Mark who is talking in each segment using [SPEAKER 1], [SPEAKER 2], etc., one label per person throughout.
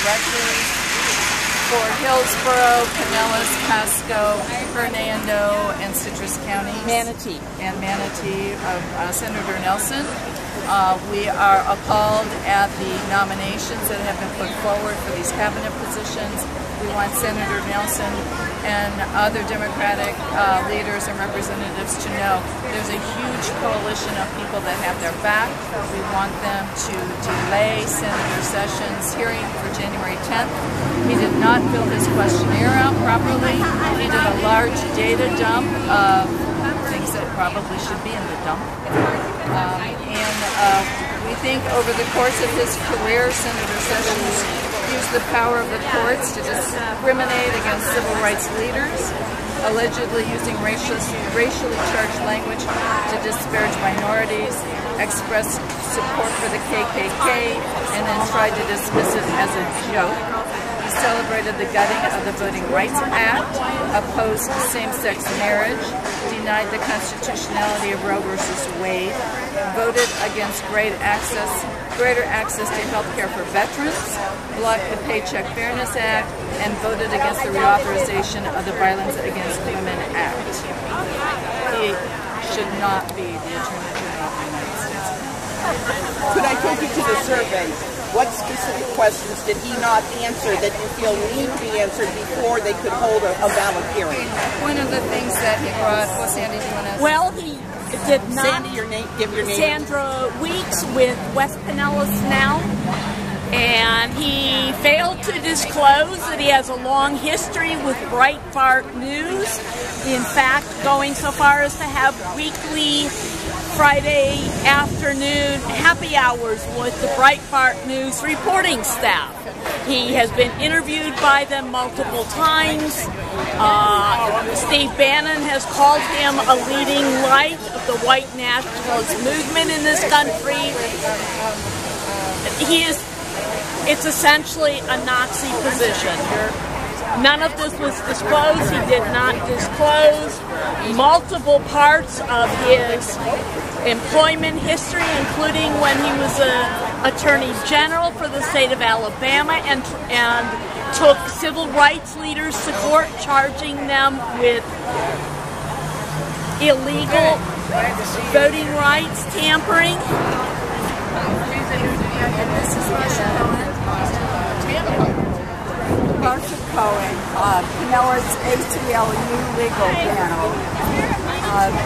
[SPEAKER 1] directors for Hillsborough, Pinellas, Pasco, Hernando, and Citrus counties. Manatee of Senator Nelson. We are appalled at the nominations that have been put forward for these cabinet positions. We want Senator Nelson and other Democratic leaders and representatives to know there's a huge coalition of people that have their back. We want them to delay Senator Sessions' hearing for January 10th. He did not fill his questionnaire out properly. He did a large data dump of things that probably should be in the dump. We think over the course of his career, Senator Sessions used the power of the courts to discriminate against civil rights leaders, allegedly using racially charged language to disparage minorities, expressed support for the KKK, and then tried to dismiss it as a joke. He celebrated the gutting of the Voting Rights Act, opposed same-sex marriage, denied the constitutionality of Roe v. Wade, voted against greater access to health care for veterans, blocked the Paycheck Fairness Act, and voted against the reauthorization of the Violence Against Women Act. He should not be the Attorney General of the United States.
[SPEAKER 2] Could I take you to the survey? What specific questions did he not answer that you feel need to be answered before they could hold a valid hearing?
[SPEAKER 1] One of the things that he brought, Sandy, do you want to...
[SPEAKER 3] Well, he did not...
[SPEAKER 2] Sandy, your name, give your name.
[SPEAKER 3] Sandra Weeks with West Pinellas Now. And he failed to disclose that he has a long history with Breitbart News. In fact, going so far as to have weekly Friday afternoon happy hours with the Breitbart News reporting staff. He has been interviewed by them multiple times. Steve Bannon has called him a leading light of the white nationalist movement in this country. It's essentially a Nazi position. None of this was disclosed. He did not disclose multiple parts of his employment history, including when he was an Attorney General for the state of Alabama and took civil rights leaders to court, charging them with illegal voting rights tampering.
[SPEAKER 4] Marsha Cohen, Pinellas ACLU legal panel,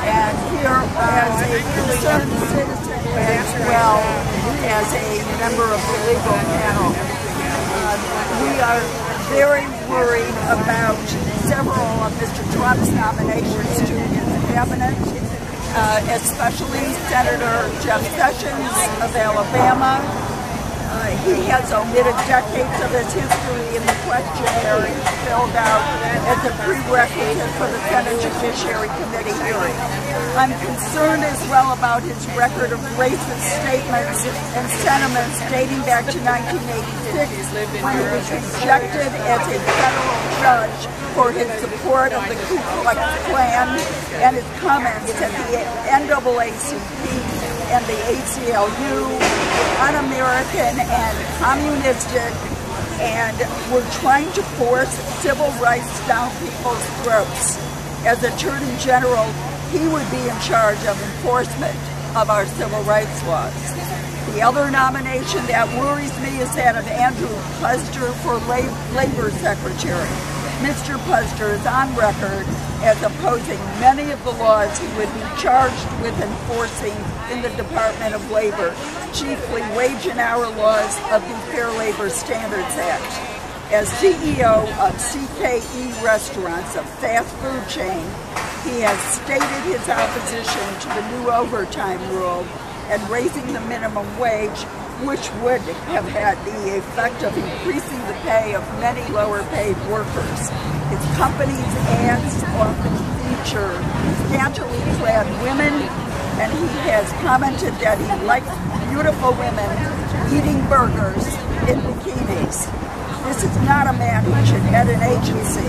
[SPEAKER 4] and here as a concerned citizen as well as a member of the legal panel. We are very worried about several of Mr. Trump's nominations to his cabinet, especially Senator Jeff Sessions of Alabama. He has omitted decades of his history in the questionnaire he filled out as a prerequisite for the Senate Judiciary Committee hearing. I'm concerned as well about his record of racist statements and sentiments dating back to 1986 when he was rejected as a federal judge for his support of the Ku Klux Klan and his comments at the NAACP and the ACLU, un-American and communistic, and we're trying to force civil rights down people's throats. As Attorney General, he would be in charge of enforcement of our civil rights laws. The other nomination that worries me is that of Andrew Puster for Labor Secretary. Mr. Puster is on record as opposing many of the laws he would be charged with enforcing in the Department of Labor, chiefly wage and hour laws of the Fair Labor Standards Act. As CEO of CKE Restaurants, a fast food chain, he has stated his opposition to the new overtime rule and raising the minimum wage, which would have had the effect of increasing the pay of many lower-paid workers. His company's ads often feature scantily clad women, and he has commented that he likes beautiful women eating burgers in bikinis. This is not a man who should head an agency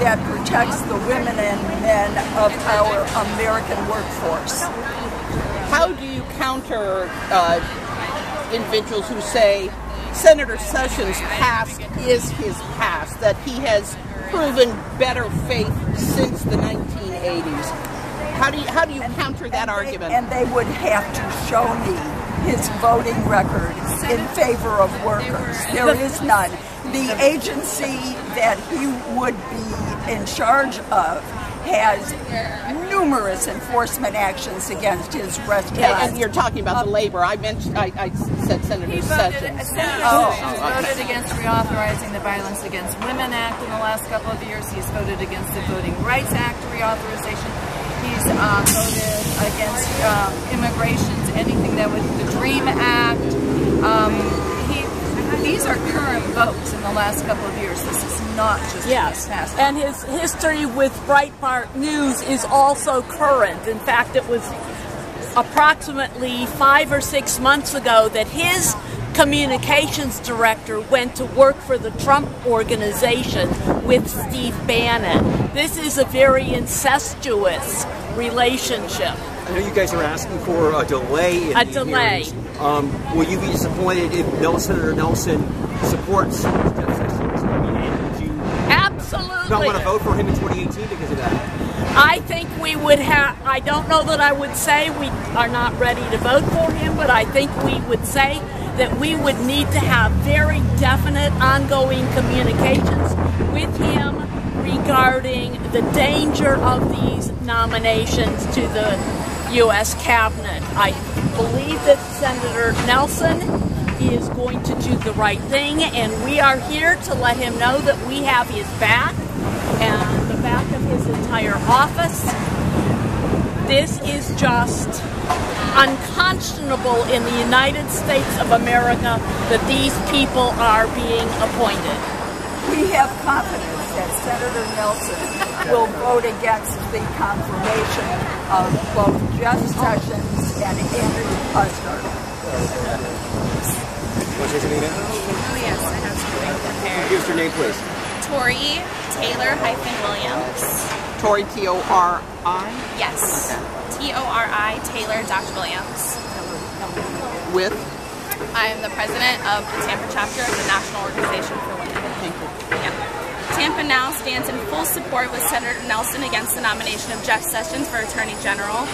[SPEAKER 4] that protects the women and men of our American workforce.
[SPEAKER 2] How do you counter individuals who say Senator Sessions' past is his past, that he has proven better faith since the 1980s. How do you counter that argument?
[SPEAKER 4] And they would have to show me his voting record in favor of workers. There is none. The agency that he would be in charge of has numerous enforcement actions against his restaurant.
[SPEAKER 2] And you're talking about the labor. I said Senator Sessions.
[SPEAKER 1] He's voted against reauthorizing the Violence Against Women Act in the last couple of years. He's voted against the Voting Rights Act reauthorization. He's voted against immigrations, anything that was the DREAM Act. These are current votes in the last couple of years. This is not just
[SPEAKER 3] yes.
[SPEAKER 1] past.
[SPEAKER 3] And his history with Breitbart News is also current. In fact, it was approximately 5 or 6 months ago that his communications director went to work for the Trump organization with Steve Bannon. This is a very incestuous relationship.
[SPEAKER 5] I know you guys are asking for a delay in the hearings. Will you be disappointed if Senator Nelson supports Jeff Sessions?
[SPEAKER 3] Absolutely.
[SPEAKER 5] Not want to vote for him in 2018 because of that?
[SPEAKER 3] I think we would have, I don't know that I would say we are not ready to vote for him, but I think we would say that we would need to have very definite ongoing communications with him regarding the danger of these nominations to the U.S. cabinet. I believe that Senator Nelson is going to do the right thing, and we are here to let him know that we have his back and the back of his entire office. This is just unconscionable in the United States of America that these people are being appointed.
[SPEAKER 4] We have confidence that Senator Nelson will vote against the confirmation of both Jeff Sessions and Andrew Kushner.
[SPEAKER 5] What's your name?
[SPEAKER 6] Oh yes, I have something prepared.
[SPEAKER 5] Give us your name, please.
[SPEAKER 6] Tori Taylor-Williams.
[SPEAKER 2] Tori, T-O-R-I?
[SPEAKER 6] Yes. T-O-R-I, Taylor.Williams.
[SPEAKER 2] With?
[SPEAKER 6] I am the president of the Tampa chapter of the National Organization for Women.
[SPEAKER 2] Thank you.
[SPEAKER 6] Yeah. Tampa now stands in full support with Senator Nelson against the nomination of Jeff Sessions for Attorney General.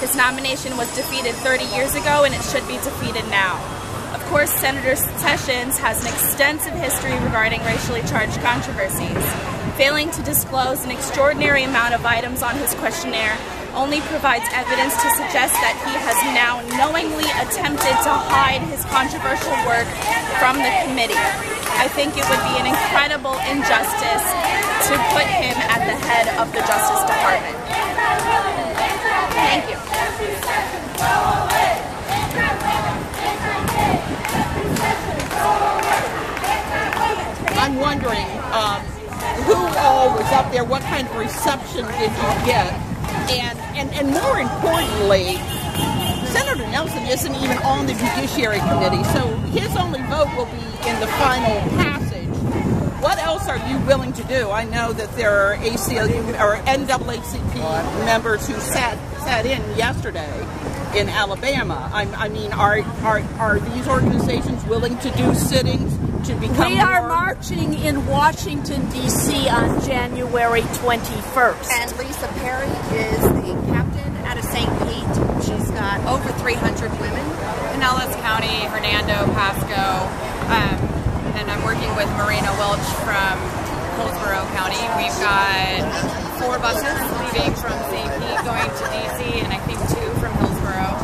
[SPEAKER 6] His nomination was defeated 30 years ago, and it should be defeated now. Of course, Senator Sessions has an extensive history regarding racially charged controversies. Failing to disclose an extraordinary amount of items on his questionnaire only provides evidence to suggest that he has now knowingly attempted to hide his controversial work from the committee. I think it would be an incredible injustice to put him at the head of the Justice Department. Thank you.
[SPEAKER 2] I'm wondering who all was up there, what kind of reception did you get, and more importantly, Senator Nelson isn't even on the Judiciary Committee, so his only vote will be in the final passage. What else are you willing to do? I know that there are ACLU or NAACP members who sat in yesterday in Alabama. I mean, are these organizations willing to do sittings to become
[SPEAKER 3] We are marching in Washington, D.C. on January 21st.
[SPEAKER 7] And Lisa Perry is the captain out of St. Pete. She's got over 300 women.
[SPEAKER 8] Pinellas County, Hernando, Pasco, and I'm working with Marina Welch from Hillsborough County. We've got 4 buses leaving from St. Pete going to D.C. and I think 2 from Hillsborough.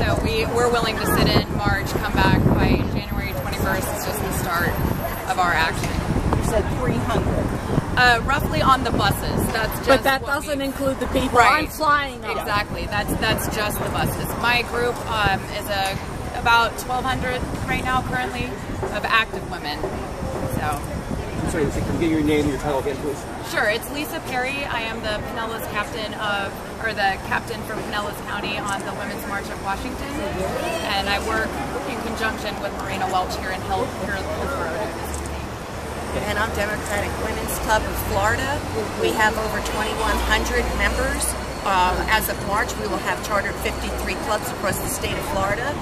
[SPEAKER 8] So we're willing to sit in, march, come back by January 21st. It's just the start of our action.
[SPEAKER 2] You said 300.
[SPEAKER 8] Roughly on the buses. That's just
[SPEAKER 3] but that doesn't include the people
[SPEAKER 8] right.
[SPEAKER 3] I'm flying on.
[SPEAKER 8] Exactly. That's just the buses. My group is about 1,200 right now currently of active women. So.
[SPEAKER 5] I'm sorry, can you get your name and your title again, please?
[SPEAKER 8] Sure. It's Lisa Perry. I am the Pinellas captain the captain from Pinellas County on the Women's March of Washington, and I work in conjunction with Marina Welch here in Hillsborough.
[SPEAKER 7] And I'm Democratic Women's Club of Florida. We have over 2,100 members. As of March, we will have chartered 53 clubs across the state of Florida.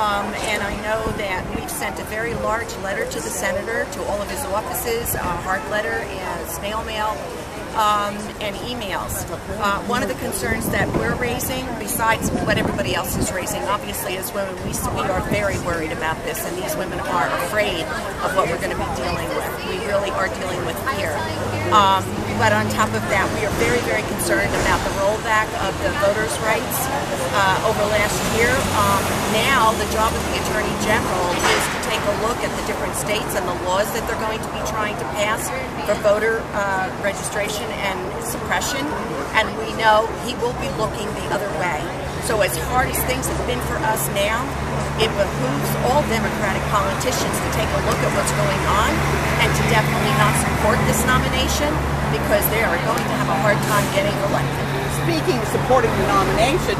[SPEAKER 7] and I know that we've sent a very large letter to the senator, to all of his offices, hard letter and snail mail, and emails. One of the concerns that we're raising, besides what everybody else is raising, obviously as women, we are very worried about this, and these women are afraid of what we're going to be dealing with. We really are dealing with fear. But on top of that, we are very, very concerned about the rollback of the voters' rights over last year. Now, the job of the Attorney General is to take a look at the different states and the laws that they're going to be trying to pass for voter registration and suppression, and we know he will be looking the other way. So as hard as things have been for us now, it behooves all Democratic politicians to take a look at what's going on and to definitely not support this nomination, because they are going to have a hard time getting elected.
[SPEAKER 2] Speaking of supporting the nomination,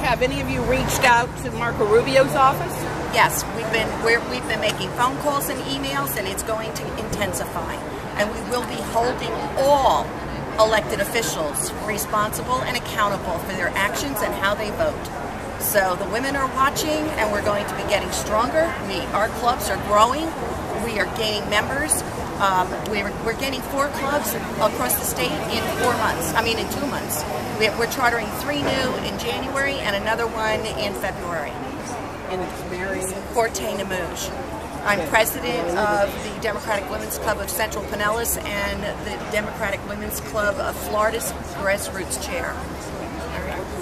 [SPEAKER 2] have any of you reached out to Marco Rubio's office?
[SPEAKER 7] Yes, we've been making phone calls and emails, and it's going to intensify. And we will be holding all elected officials responsible and accountable for their actions and how they vote. So the women are watching, and we're going to be getting stronger. Our clubs are growing. We are gaining members. We're gaining 4 clubs across the state in 4 months. I mean, in 2 months. We're chartering 3 new in January and another one in February.
[SPEAKER 2] And it's Mary
[SPEAKER 7] Forte Namouge. I'm president of the Democratic Women's Club of Central Pinellas and the Democratic Women's Club of Florida's Grassroots Chair.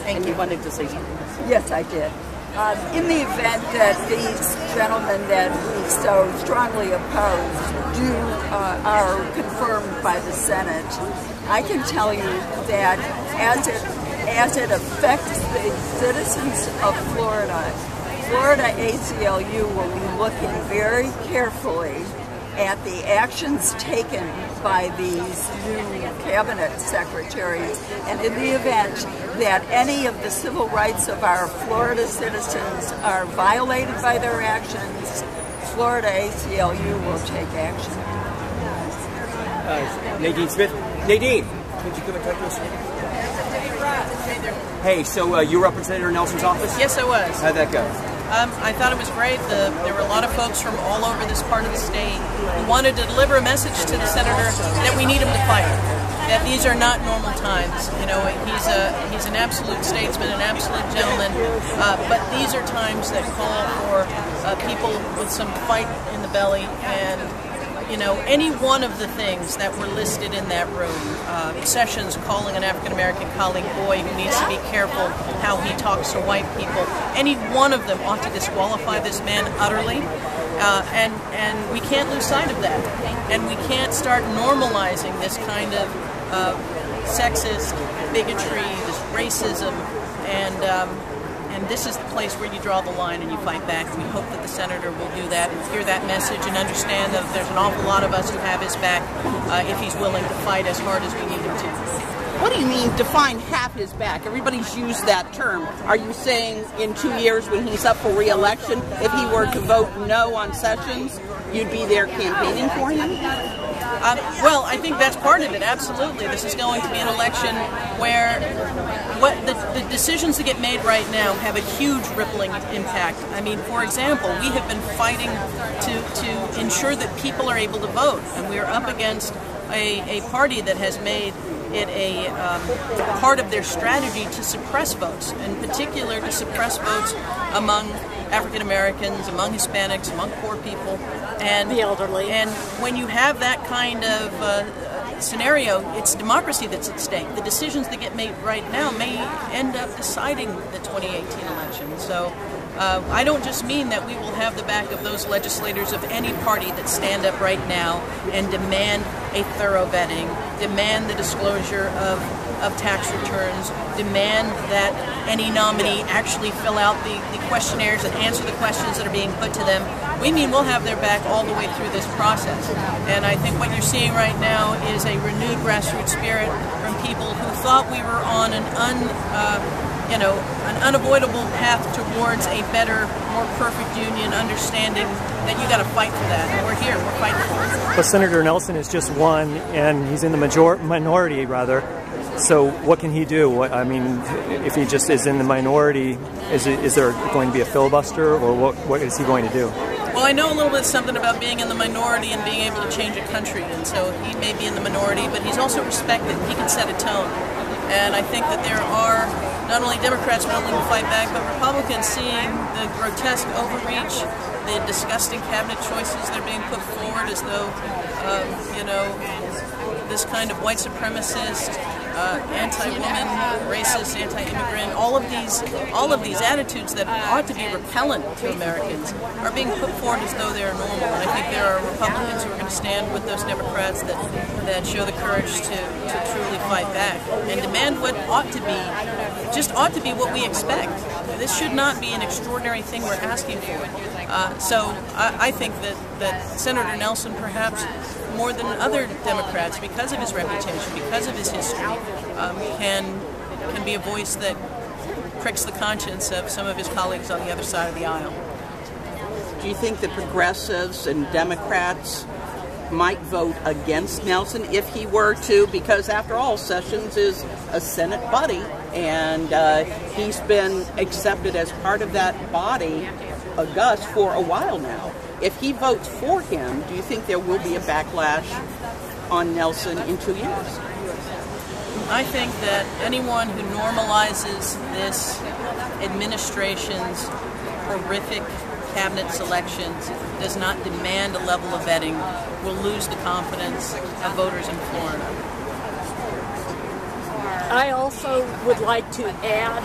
[SPEAKER 7] Thank you.
[SPEAKER 2] You wanted to say something?
[SPEAKER 4] Yes, I did. In the event that these gentlemen that we so strongly oppose are confirmed by the Senate, I can tell you that as it affects the citizens of Florida, Florida ACLU will be looking very carefully at the actions taken by these new cabinet secretaries, and in the event that any of the civil rights of our Florida citizens are violated by their actions, Florida ACLU will take action.
[SPEAKER 5] Nadine Smith. Nadine, could you come and talk to us? Hey, so you were up in Senator Nelson's office?
[SPEAKER 9] Yes, I was.
[SPEAKER 5] How'd that go?
[SPEAKER 9] I thought it was great. There were a lot of folks from all over this part of the state who wanted to deliver a message to the senator that we need him to fight. That these are not normal times. You know, he's an absolute statesman, an absolute gentleman. But these are times that call for people with some fight in the belly. And you know, any one of the things that were listed in that room, Sessions calling an African-American colleague boy who needs to be careful how he talks to white people, any one of them ought to disqualify this man utterly, and we can't lose sight of that. And we can't start normalizing this kind of sexist bigotry, this racism, and this is the place where you draw the line and you fight back. We hope that the senator will do that and hear that message and understand that there's an awful lot of us who have his back if he's willing to fight as hard as we need him to.
[SPEAKER 2] What do you mean, define half his back? Everybody's used that term. Are you saying in 2 years when he's up for re-election, if he were to vote no on Sessions, you'd be there campaigning for him?
[SPEAKER 9] Well, I think that's part of it, absolutely. This is going to be an election where the decisions that get made right now have a huge rippling impact. I mean, for example, we have been fighting to ensure that people are able to vote, and we are up against a party that has made it a part of their strategy to suppress votes, in particular to suppress votes among African Americans, among Hispanics, among poor people, and
[SPEAKER 3] the elderly.
[SPEAKER 9] And when you have that kind of scenario, it's democracy that's at stake. The decisions that get made right now may end up deciding the 2018 election. So I don't just mean that we will have the back of those legislators of any party that stand up right now and demand a thorough vetting, demand the disclosure of tax returns, demand that any nominee actually fill out the questionnaires and answer the questions that are being put to them. We mean we'll have their back all the way through this process. And I think what you're seeing right now is a renewed grassroots spirit from people who thought we were on an unavoidable path towards a better, more perfect union, understanding that you got to fight for that. And we're here, we're fighting for it.
[SPEAKER 10] But Senator Nelson is just one, and he's in the minority, rather. So what can he do? I mean, if he just is in the minority, is there going to be a filibuster, or what is he going to do?
[SPEAKER 9] Well, I know a little bit something about being in the minority and being able to change a country, and so he may be in the minority, but he's also respected. He can set a tone. And I think that there are not only Democrats willing to fight back, but Republicans seeing the grotesque overreach, the disgusting cabinet choices that are being put forward as though, you know, this kind of white supremacist, anti-woman, racist, anti-immigrant, all of these attitudes that ought to be repellent to Americans are being put forward as though they're normal. And I think there are Republicans who are going to stand with those Democrats that show the courage to truly fight back and demand what ought to be what we expect. This should not be an extraordinary thing we're asking for. So I think that Senator Nelson, perhaps more than other Democrats, because of his reputation, because of his history, can be a voice that pricks the conscience of some of his colleagues on the other side of the aisle.
[SPEAKER 2] Do you think that progressives and Democrats might vote against Nelson if he were to? Because after all, Sessions is a Senate buddy, and he's been accepted as part of that body, Gus, for a while now. If he votes for him, do you think there will be a backlash on Nelson in 2 years?
[SPEAKER 9] I think that anyone who normalizes this administration's horrific cabinet selections, does not demand a level of vetting, will lose the confidence of voters in Florida.
[SPEAKER 3] I also would like to add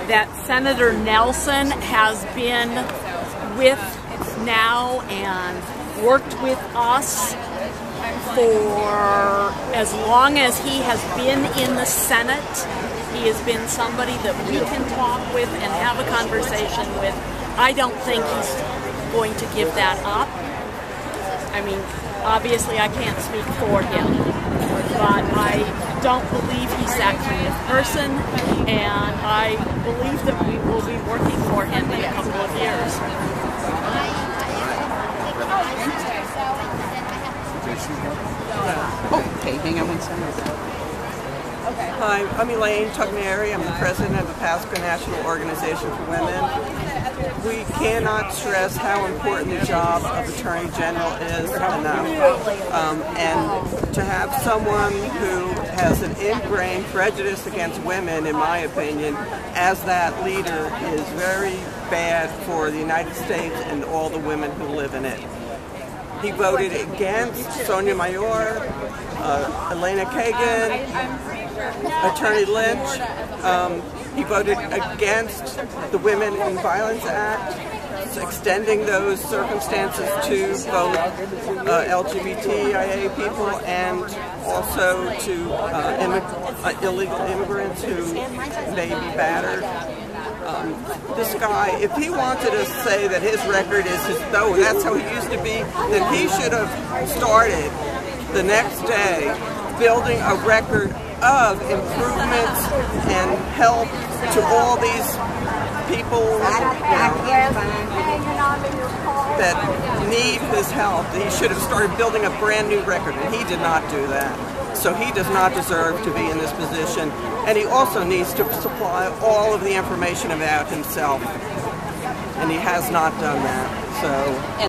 [SPEAKER 3] that Senator Nelson has been with now and worked with us for as long as he has been in the Senate. He has been somebody that we can talk with and have a conversation with. I don't think he's going to give that up. I mean, obviously I can't speak for him, but I don't believe he's that kind of person, and I believe that we will be working for him in a couple of years.
[SPEAKER 2] Okay, hang on one second.
[SPEAKER 11] Hi, I'm Elaine Tugneri. I'm the president of the Pasco National Organization for Women. We cannot stress how important the job of Attorney General is enough. And to have someone who has an ingrained prejudice against women, in my opinion, as that leader is very bad for the United States and all the women who live in it. He voted against Sonia Mayor, Elena Kagan, Attorney Lynch. He voted against the Women in Violence Act, extending those circumstances to both LGBTIA people and also to illegal immigrants who may be battered. This guy, if he wanted to say that his record is though that's how he used to be, then he should have started the next day building a record of improvements and help to all these people that need his help. He should have started building a brand new record, and he did not do that. So he does not deserve to be in this position, and he also needs to supply all of the information about himself, and he has not done that. So.